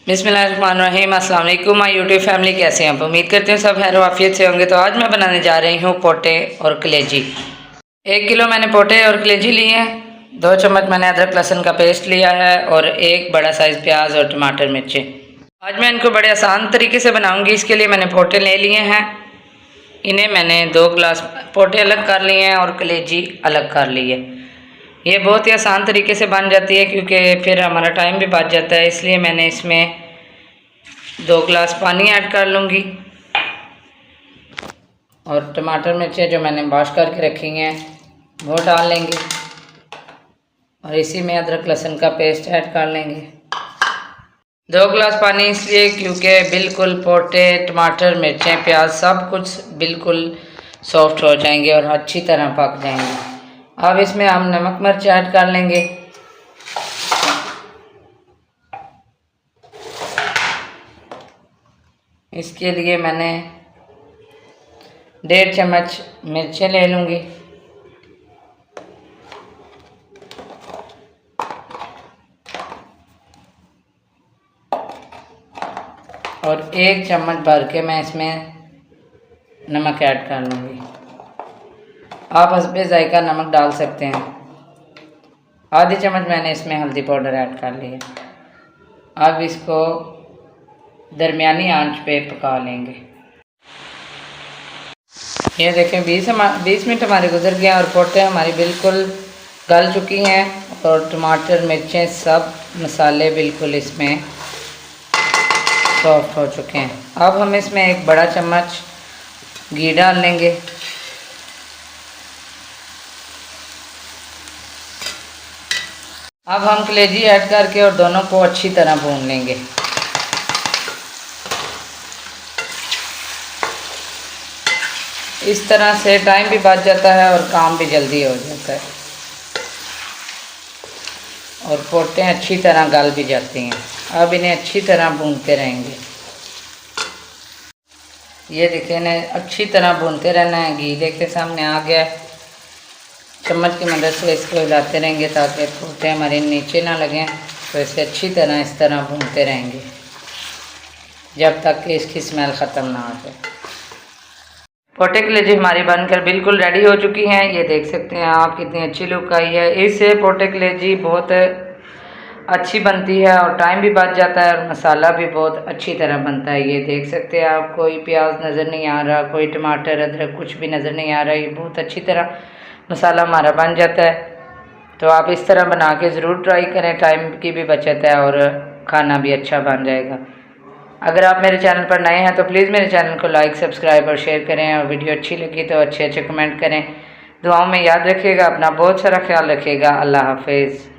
बिस्मिल्लाहिर्रहमानिर्रहीम। अस्सलाम वालेकुम माय यूट्यूब फैमिली, कैसे हैं आप? उम्मीद करते हैं सब खैर वाफियत से होंगे। तो आज मैं बनाने जा रही हूँ पोटे और कलेजी। 1 किलो मैंने पोटे और कलेजी लिए हैं। 2 चम्मच मैंने अदरक लहसुन का पेस्ट लिया है और 1 बड़ा साइज़ प्याज और टमाटर मिर्चें। आज मैं इनको बड़े आसान तरीके से बनाऊँगी। इसके लिए मैंने पोटे ले लिए हैं। इन्हें मैंने 2 गिलास पोटे अलग कर लिए हैं और कलेजी अलग कर ली है। ये बहुत ही आसान तरीके से बन जाती है क्योंकि फिर हमारा टाइम भी बच जाता है। इसलिए मैंने इसमें 2 गिलास पानी ऐड कर लूँगी और टमाटर मिर्चें जो मैंने वॉश करके रखी हैं वो डाल लेंगे और इसी में अदरक लहसुन का पेस्ट ऐड कर लेंगे। 2 गिलास पानी इसलिए क्योंकि बिल्कुल पोटे, टमाटर, मिर्चें, प्याज सब कुछ बिल्कुल सॉफ्ट हो जाएंगे और अच्छी तरह पक जाएंगे। अब इसमें हम नमक मिर्च ऐड कर लेंगे। इसके लिए मैंने 1.5 चम्मच मिर्चें ले लूँगी और 1 चम्मच भर के मैं इसमें नमक ऐड कर लूँगी। आप हस्बे जायका नमक डाल सकते हैं। आधी चम्मच मैंने इसमें हल्दी पाउडर ऐड कर लिया। अब इसको दरमियानी आंच पे पका लेंगे। ये देखें 20 मिनट हमारे गुजर गए और पोटे हमारी बिल्कुल गल चुकी हैं और टमाटर, मिर्चें, सब मसाले बिल्कुल इसमें सॉफ्ट हो चुके हैं। अब हम इसमें 1 बड़ा चम्मच घी डाल लेंगे। अब हम कलेजी ऐड करके और दोनों को अच्छी तरह भून लेंगे। इस तरह से टाइम भी बच जाता है और काम भी जल्दी हो जाता है और पोटे अच्छी तरह गल भी जाती हैं। अब इन्हें अच्छी तरह भूनते रहेंगे। ये देखिए, इन्हें अच्छी तरह भूनते रहना है। घी देखिए सामने आ गया है। चम्मच की मदद से इसको हिलाते रहेंगे ताकि पोटे हमारे नीचे ना लगें। तो इसे अच्छी तरह इस तरह भूनते रहेंगे जब तक कि इसकी स्मेल ख़त्म ना हो जाए। पोटे कलेजी हमारी बनकर बिल्कुल रेडी हो चुकी हैं। ये देख सकते हैं आप कितनी अच्छी लुक आई है। इससे पोटे कलेजी बहुत अच्छी बनती है और टाइम भी बच जाता है और मसाला भी बहुत अच्छी तरह बनता है। ये देख सकते हैं आप, कोई प्याज नज़र नहीं आ रहा, कोई टमाटर, अदरक कुछ भी नज़र नहीं आ रहा। ये बहुत अच्छी तरह मसाला हमारा बन जाता है। तो आप इस तरह बना के ज़रूर ट्राई करें। टाइम की भी बचत है और खाना भी अच्छा बन जाएगा। अगर आप मेरे चैनल पर नए हैं तो प्लीज़ मेरे चैनल को लाइक, सब्सक्राइब और शेयर करें और वीडियो अच्छी लगी तो अच्छे कमेंट करें। दुआओं में याद रखिएगा। अपना बहुत सारा ख्याल रखिएगा। अल्लाह हाफिज़।